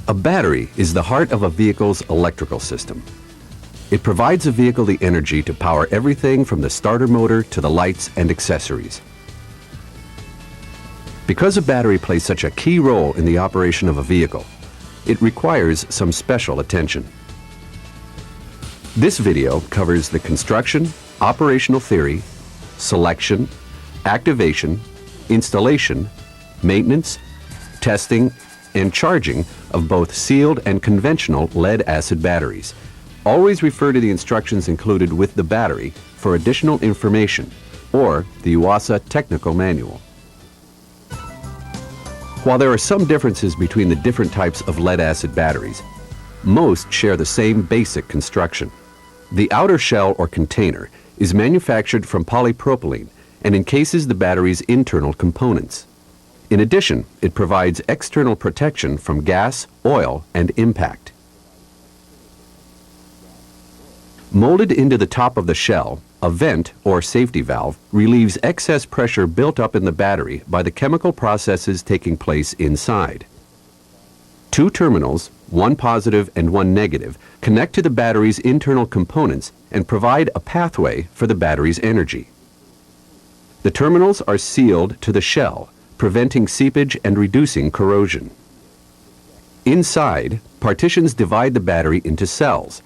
A battery is the heart of a vehicle's electrical system. It provides a vehicle the energy to power everything from the starter motor to the lights and accessories. Because a battery plays such a key role in the operation of a vehicle, it requires some special attention. This video covers the construction, operational theory, selection, activation, installation, maintenance, testing, and charging of both sealed and conventional lead-acid batteries. Always refer to the instructions included with the battery for additional information, or the Yuasa technical manual. While there are some differences between the different types of lead-acid batteries, most share the same basic construction. The outer shell or container is manufactured from polypropylene and encases the battery's internal components. In addition, it provides external protection from gas, oil, and impact. Molded into the top of the shell, a vent or safety valve relieves excess pressure built up in the battery by the chemical processes taking place inside. Two terminals, one positive and one negative, connect to the battery's internal components and provide a pathway for the battery's energy. The terminals are sealed to the shell, preventing seepage and reducing corrosion. Inside, partitions divide the battery into cells.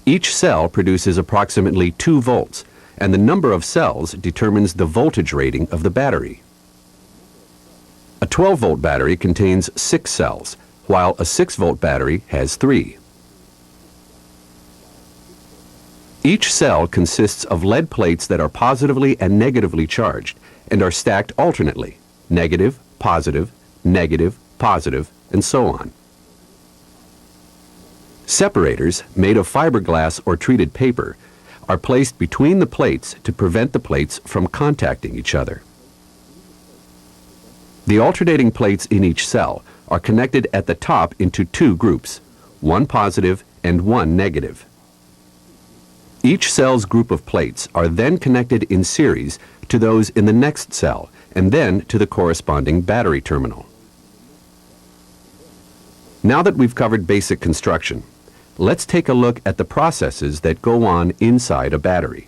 Each cell produces approximately 2 volts, and the number of cells determines the voltage rating of the battery. A 12-volt battery contains 6 cells, while a 6-volt battery has 3. Each cell consists of lead plates that are positively and negatively charged and are stacked alternately, negative, positive, negative, positive, and so on. Separators, made of fiberglass or treated paper, are placed between the plates to prevent the plates from contacting each other. The alternating plates in each cell are connected at the top into 2 groups, one positive and one negative. Each cell's group of plates are then connected in series to those in the next cell and then to the corresponding battery terminal. Now that we've covered basic construction, let's take a look at the processes that go on inside a battery.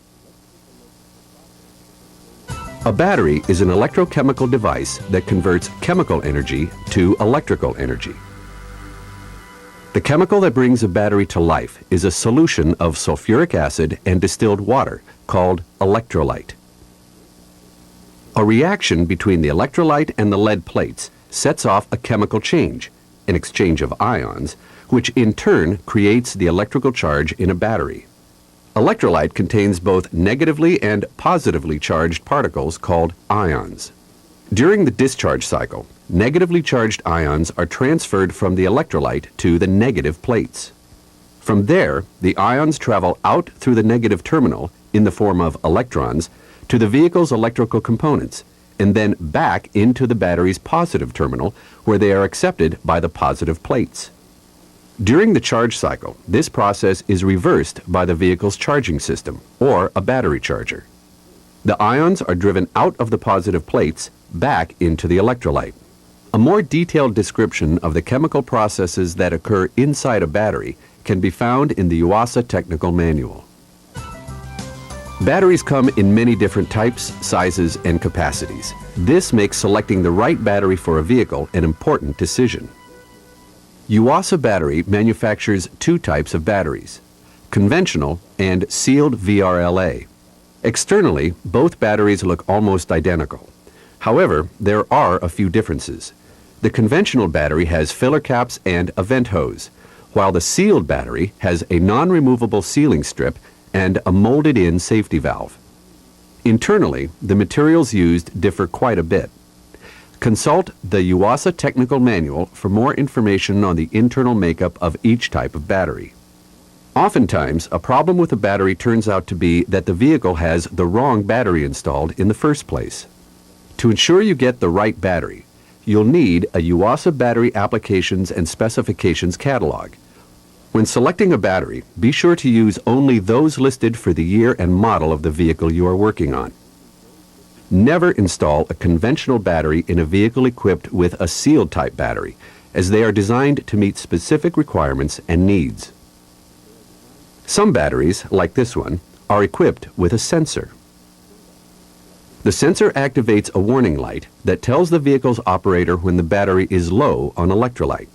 A battery is an electrochemical device that converts chemical energy to electrical energy. The chemical that brings a battery to life is a solution of sulfuric acid and distilled water called electrolyte. A reaction between the electrolyte and the lead plates sets off a chemical change, an exchange of ions, which in turn creates the electrical charge in a battery. Electrolyte contains both negatively and positively charged particles called ions. During the discharge cycle, negatively charged ions are transferred from the electrolyte to the negative plates. From there, the ions travel out through the negative terminal in the form of electrons to the vehicle's electrical components, and then back into the battery's positive terminal, where they are accepted by the positive plates. During the charge cycle, this process is reversed by the vehicle's charging system, or a battery charger. The ions are driven out of the positive plates back into the electrolyte. A more detailed description of the chemical processes that occur inside a battery can be found in the Yuasa technical manual. Batteries come in many different types, sizes, and capacities. This makes selecting the right battery for a vehicle an important decision. Yuasa Battery manufactures 2 types of batteries, conventional and sealed VRLA. Externally, both batteries look almost identical. However, there are a few differences. The conventional battery has filler caps and a vent hose, while the sealed battery has a non-removable sealing strip and a molded-in safety valve. Internally, the materials used differ quite a bit. Consult the Yuasa technical manual for more information on the internal makeup of each type of battery. Oftentimes, a problem with a battery turns out to be that the vehicle has the wrong battery installed in the first place. To ensure you get the right battery, you'll need a Yuasa battery applications and specifications catalog. When selecting a battery, be sure to use only those listed for the year and model of the vehicle you are working on. Never install a conventional battery in a vehicle equipped with a sealed type battery, as they are designed to meet specific requirements and needs. Some batteries, like this one, are equipped with a sensor. The sensor activates a warning light that tells the vehicle's operator when the battery is low on electrolyte.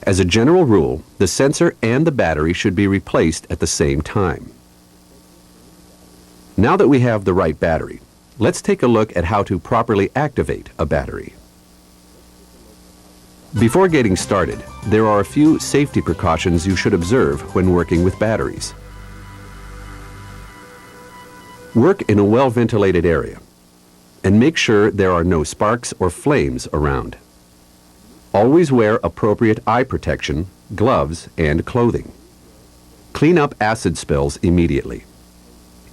As a general rule, the sensor and the battery should be replaced at the same time. Now that we have the right battery, let's take a look at how to properly activate a battery. Before getting started, there are a few safety precautions you should observe when working with batteries. Work in a well-ventilated area, and make sure there are no sparks or flames around. Always wear appropriate eye protection, gloves, and clothing. Clean up acid spills immediately.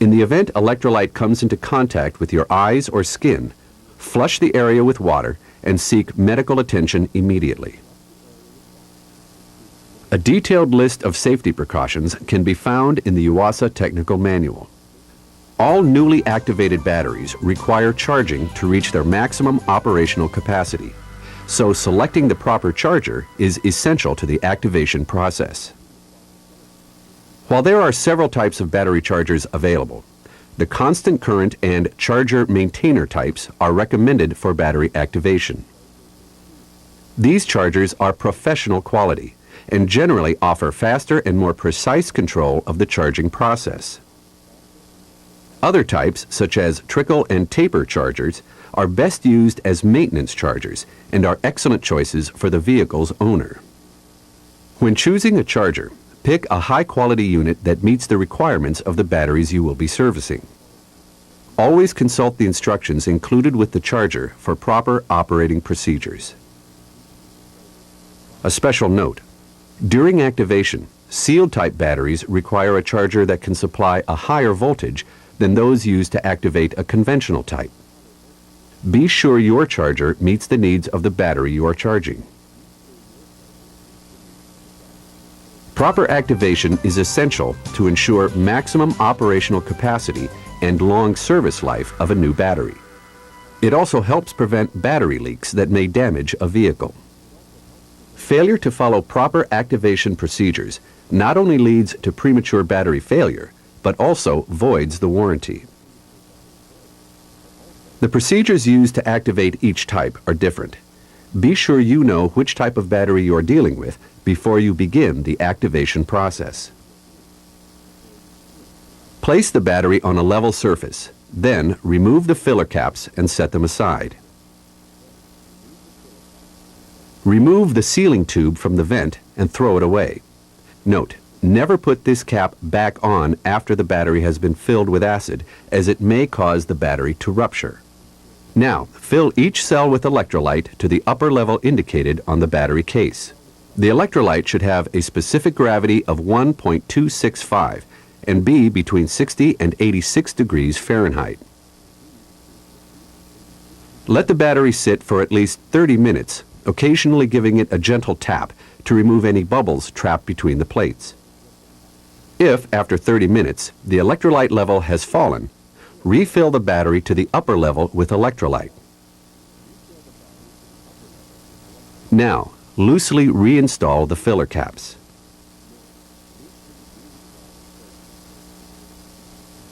In the event electrolyte comes into contact with your eyes or skin, flush the area with water and seek medical attention immediately. A detailed list of safety precautions can be found in the Yuasa technical manual. All newly activated batteries require charging to reach their maximum operational capacity, so selecting the proper charger is essential to the activation process. While there are several types of battery chargers available, the constant current and charger maintainer types are recommended for battery activation. These chargers are professional quality and generally offer faster and more precise control of the charging process. Other types, such as trickle and taper chargers, are best used as maintenance chargers and are excellent choices for the vehicle's owner. When choosing a charger, pick a high-quality unit that meets the requirements of the batteries you will be servicing. Always consult the instructions included with the charger for proper operating procedures. A special note: during activation, sealed-type batteries require a charger that can supply a higher voltage than those used to activate a conventional type. Be sure your charger meets the needs of the battery you are charging. Proper activation is essential to ensure maximum operational capacity and long service life of a new battery. It also helps prevent battery leaks that may damage a vehicle. Failure to follow proper activation procedures not only leads to premature battery failure, but also voids the warranty. The procedures used to activate each type are different. Be sure you know which type of battery you are dealing with before you begin the activation process. Place the battery on a level surface, then remove the filler caps and set them aside. Remove the sealing tube from the vent and throw it away. Note: never put this cap back on after the battery has been filled with acid, as it may cause the battery to rupture. Now, fill each cell with electrolyte to the upper level indicated on the battery case. The electrolyte should have a specific gravity of 1.265 and be between 60 and 86 degrees Fahrenheit. Let the battery sit for at least 30 minutes, occasionally giving it a gentle tap to remove any bubbles trapped between the plates. If, after 30 minutes, the electrolyte level has fallen, refill the battery to the upper level with electrolyte. Now, loosely reinstall the filler caps.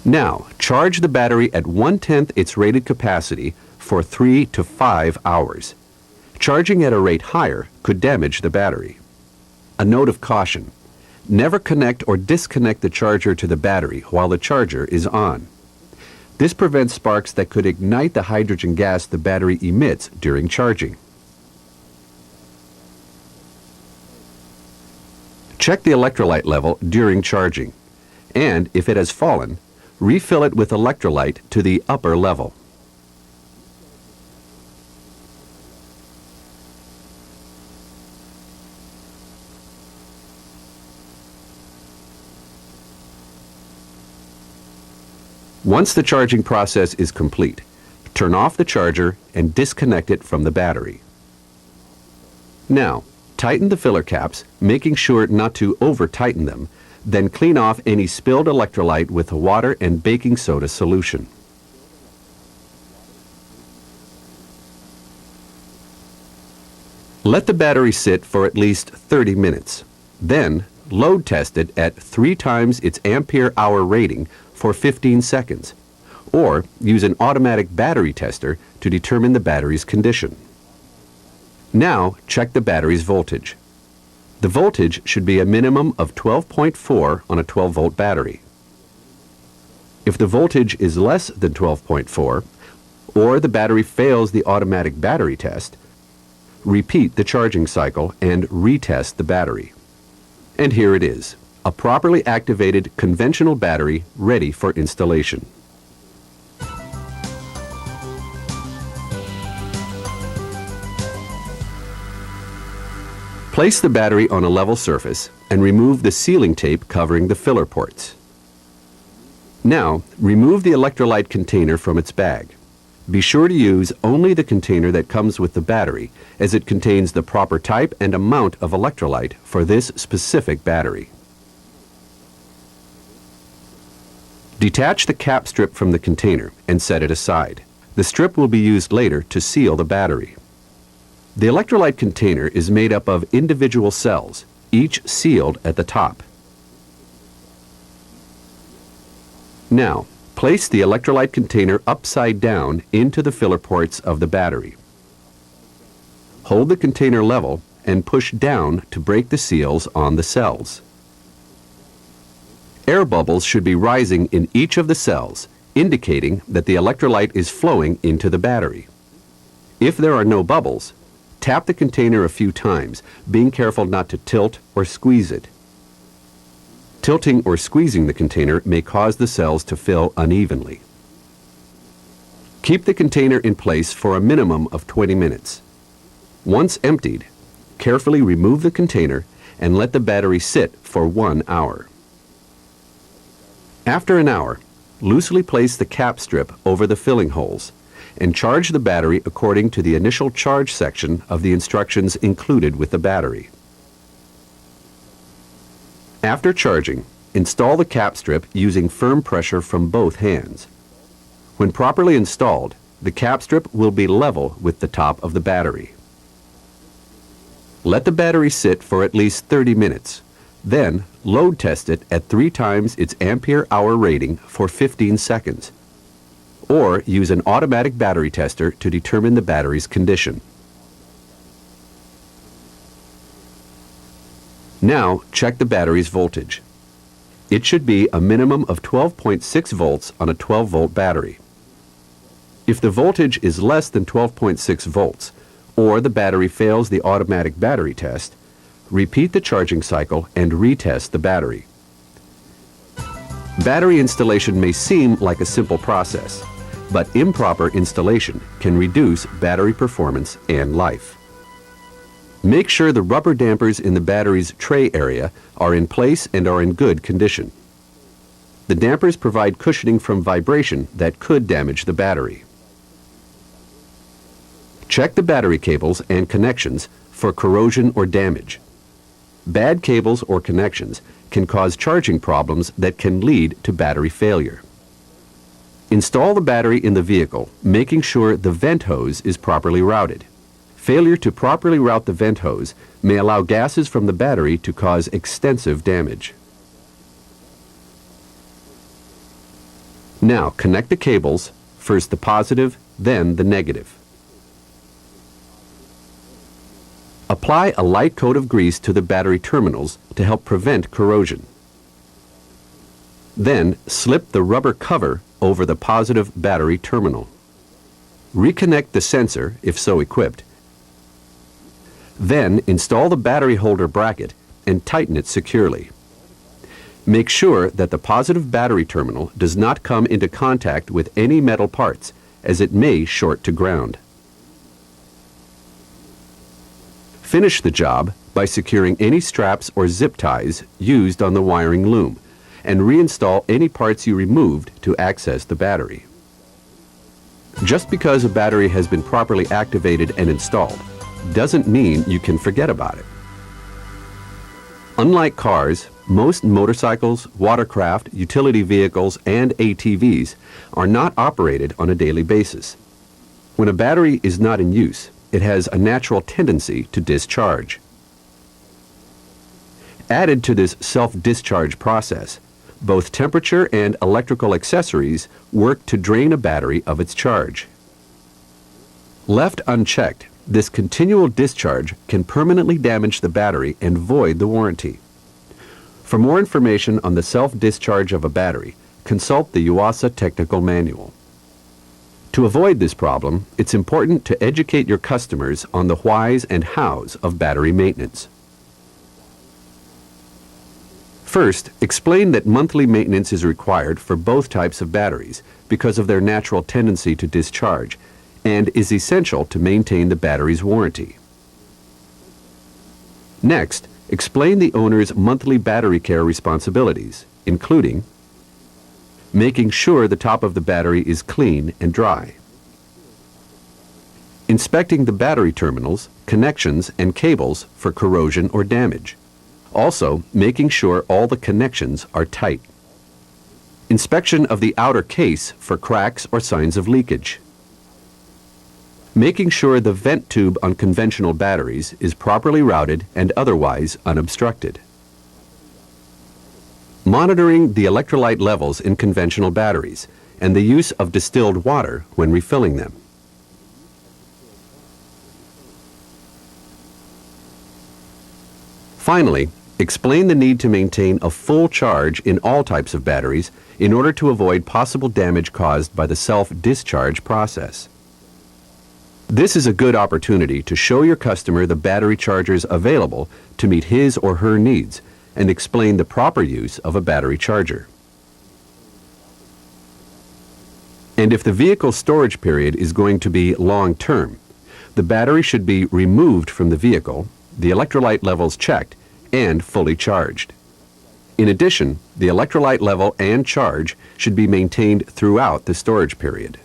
Now, charge the battery at 1/10 its rated capacity for 3 to 5 hours. Charging at a rate higher could damage the battery. A note of caution: never connect or disconnect the charger to the battery while the charger is on. This prevents sparks that could ignite the hydrogen gas the battery emits during charging. Check the electrolyte level during charging, and if it has fallen, refill it with electrolyte to the upper level. Once the charging process is complete, turn off the charger and disconnect it from the battery. Now, tighten the filler caps, making sure not to over-tighten them, then clean off any spilled electrolyte with a water and baking soda solution. Let the battery sit for at least 30 minutes. Then, load test it at 3 times its ampere-hour rating for 15 seconds, or use an automatic battery tester to determine the battery's condition. Now, check the battery's voltage. The voltage should be a minimum of 12.4 on a 12-volt battery. If the voltage is less than 12.4, or the battery fails the automatic battery test, repeat the charging cycle and retest the battery. And here it is, a properly activated conventional battery ready for installation. Place the battery on a level surface and remove the sealing tape covering the filler ports. Now, remove the electrolyte container from its bag. Be sure to use only the container that comes with the battery, as it contains the proper type and amount of electrolyte for this specific battery. Detach the cap strip from the container and set it aside. The strip will be used later to seal the battery. The electrolyte container is made up of individual cells, each sealed at the top. Now, place the electrolyte container upside down into the filler ports of the battery. Hold the container level and push down to break the seals on the cells. Air bubbles should be rising in each of the cells, indicating that the electrolyte is flowing into the battery. If there are no bubbles, tap the container a few times, being careful not to tilt or squeeze it. Tilting or squeezing the container may cause the cells to fill unevenly. Keep the container in place for a minimum of 20 minutes. Once emptied, carefully remove the container and let the battery sit for 1 hour. After an hour, loosely place the cap strip over the filling holes and charge the battery according to the initial charge section of the instructions included with the battery. After charging, install the cap strip using firm pressure from both hands. When properly installed, the cap strip will be level with the top of the battery. Let the battery sit for at least 30 minutes. Then, load test it at 3 times its ampere-hour rating for 15 seconds, or use an automatic battery tester to determine the battery's condition. Now, check the battery's voltage. It should be a minimum of 12.6 volts on a 12-volt battery. If the voltage is less than 12.6 volts, or the battery fails the automatic battery test, repeat the charging cycle and retest the battery. Battery installation may seem like a simple process, but improper installation can reduce battery performance and life. Make sure the rubber dampers in the battery's tray area are in place and are in good condition. The dampers provide cushioning from vibration that could damage the battery. Check the battery cables and connections for corrosion or damage. Bad cables or connections can cause charging problems that can lead to battery failure. Install the battery in the vehicle, making sure the vent hose is properly routed. Failure to properly route the vent hose may allow gases from the battery to cause extensive damage. Now connect the cables, first the positive, then the negative. Apply a light coat of grease to the battery terminals to help prevent corrosion. Then slip the rubber cover over the positive battery terminal. Reconnect the sensor, if so equipped. Then install the battery holder bracket and tighten it securely. Make sure that the positive battery terminal does not come into contact with any metal parts, as it may short to ground. Finish the job by securing any straps or zip ties used on the wiring loom, and reinstall any parts you removed to access the battery. Just because a battery has been properly activated and installed doesn't mean you can forget about it. Unlike cars, most motorcycles, watercraft, utility vehicles, and ATVs are not operated on a daily basis. When a battery is not in use, it has a natural tendency to discharge. Added to this self-discharge process, both temperature and electrical accessories work to drain a battery of its charge. Left unchecked, this continual discharge can permanently damage the battery and void the warranty. For more information on the self-discharge of a battery, consult the Yuasa technical manual. To avoid this problem, it's important to educate your customers on the whys and hows of battery maintenance. First, explain that monthly maintenance is required for both types of batteries because of their natural tendency to discharge and is essential to maintain the battery's warranty. Next, explain the owner's monthly battery care responsibilities, including making sure the top of the battery is clean and dry, inspecting the battery terminals, connections, and cables for corrosion or damage. Also, making sure all the connections are tight. Inspection of the outer case for cracks or signs of leakage. Making sure the vent tube on conventional batteries is properly routed and otherwise unobstructed. Monitoring the electrolyte levels in conventional batteries and the use of distilled water when refilling them. Finally, explain the need to maintain a full charge in all types of batteries in order to avoid possible damage caused by the self-discharge process. This is a good opportunity to show your customer the battery chargers available to meet his or her needs and explain the proper use of a battery charger. And if the vehicle storage period is going to be long-term, the battery should be removed from the vehicle, the electrolyte levels checked, and fully charged. In addition, the electrolyte level and charge should be maintained throughout the storage period.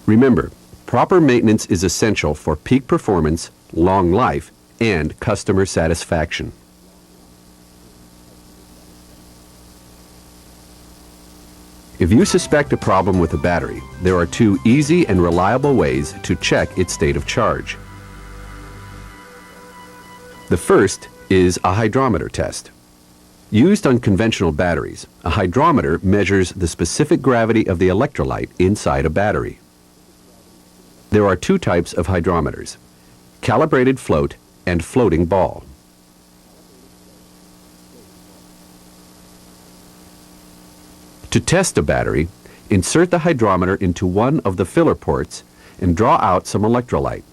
Remember, proper maintenance is essential for peak performance, long life, and customer satisfaction. If you suspect a problem with a battery, there are two easy and reliable ways to check its state of charge. The first is a hydrometer test. Used on conventional batteries, a hydrometer measures the specific gravity of the electrolyte inside a battery. There are two types of hydrometers: calibrated float and floating ball. To test a battery, insert the hydrometer into one of the filler ports and draw out some electrolyte.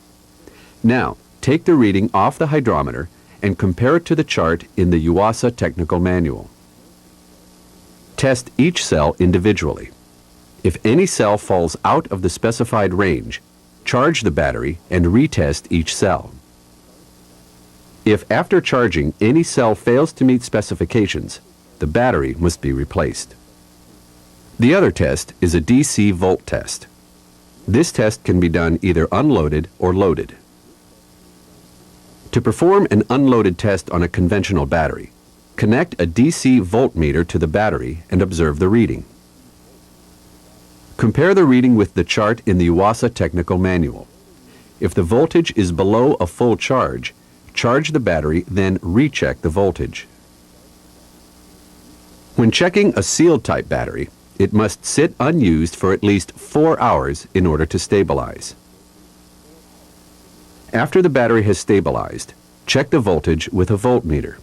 Now, take the reading off the hydrometer and compare it to the chart in the Yuasa technical manual. Test each cell individually. If any cell falls out of the specified range, charge the battery and retest each cell. If after charging any cell fails to meet specifications, the battery must be replaced. The other test is a DC volt test. This test can be done either unloaded or loaded. To perform an unloaded test on a conventional battery, connect a DC voltmeter to the battery and observe the reading. Compare the reading with the chart in the Yuasa technical manual. If the voltage is below a full charge, charge the battery, then recheck the voltage. When checking a sealed type battery, it must sit unused for at least 4 hours in order to stabilize. After the battery has stabilized, check the voltage with a voltmeter.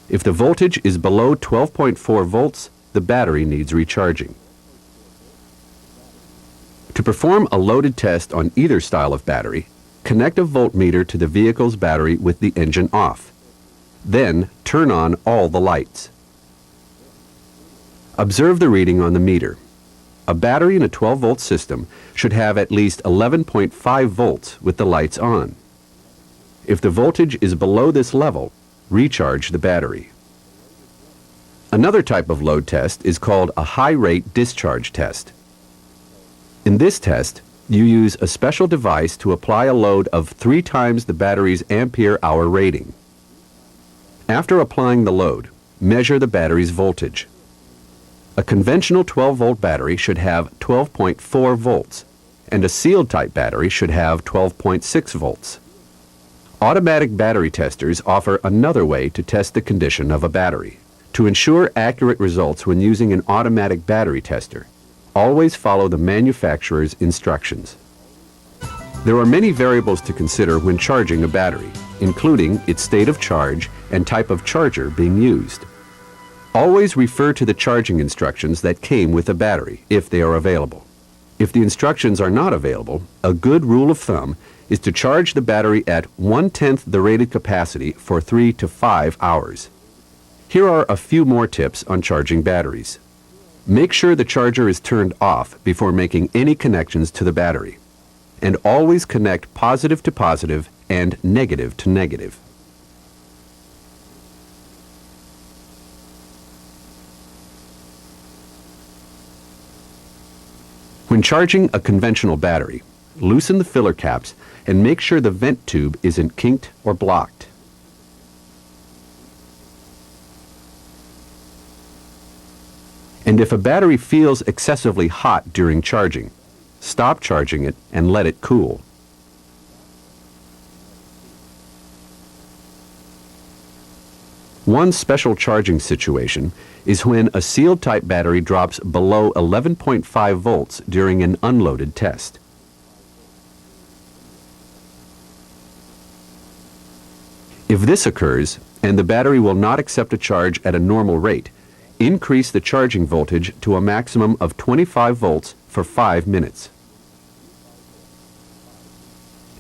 If the voltage is below 12.4 volts, the battery needs recharging. To perform a loaded test on either style of battery, connect a voltmeter to the vehicle's battery with the engine off. Then turn on all the lights. Observe the reading on the meter. A battery in a 12-volt system should have at least 11.5 volts with the lights on. If the voltage is below this level, recharge the battery. Another type of load test is called a high-rate discharge test. In this test, you use a special device to apply a load of 3 times the battery's ampere-hour rating. After applying the load, measure the battery's voltage. A conventional 12-volt battery should have 12.4 volts, and a sealed type battery should have 12.6 volts. Automatic battery testers offer another way to test the condition of a battery. To ensure accurate results when using an automatic battery tester, always follow the manufacturer's instructions. There are many variables to consider when charging a battery, including its state of charge and type of charger being used. Always refer to the charging instructions that came with the battery, if they are available. If the instructions are not available, a good rule of thumb is to charge the battery at 1/10 the rated capacity for 3 to 5 hours. Here are a few more tips on charging batteries. Make sure the charger is turned off before making any connections to the battery. And always connect positive to positive and negative to negative. When charging a conventional battery, loosen the filler caps and make sure the vent tube isn't kinked or blocked. And if a battery feels excessively hot during charging, stop charging it and let it cool. One special charging situation is when a sealed type battery drops below 11.5 volts during an unloaded test. If this occurs, and the battery will not accept a charge at a normal rate, increase the charging voltage to a maximum of 25 volts for 5 minutes.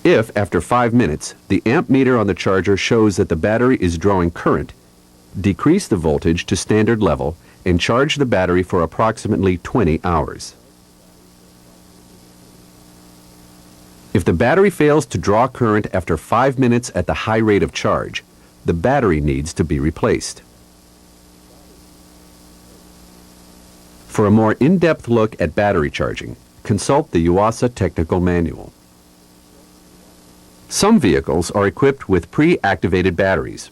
If, after 5 minutes, the amp meter on the charger shows that the battery is drawing current, decrease the voltage to standard level and charge the battery for approximately 20 hours. If the battery fails to draw current after 5 minutes at the high rate of charge, the battery needs to be replaced. For a more in-depth look at battery charging, consult the Yuasa technical manual. Some vehicles are equipped with pre-activated batteries.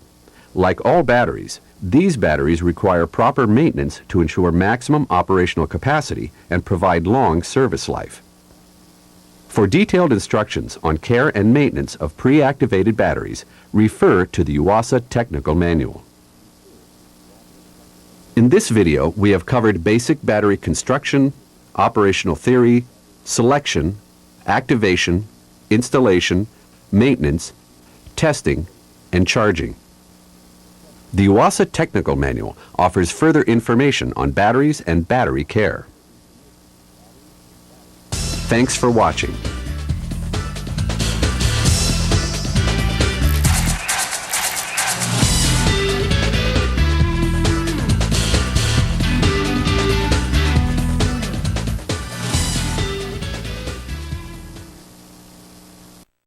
Like all batteries, these batteries require proper maintenance to ensure maximum operational capacity and provide long service life. For detailed instructions on care and maintenance of pre-activated batteries, refer to the Yuasa technical manual. In this video, we have covered basic battery construction, operational theory, selection, activation, installation, maintenance, testing, and charging. The Yuasa technical manual offers further information on batteries and battery care. Thanks for watching.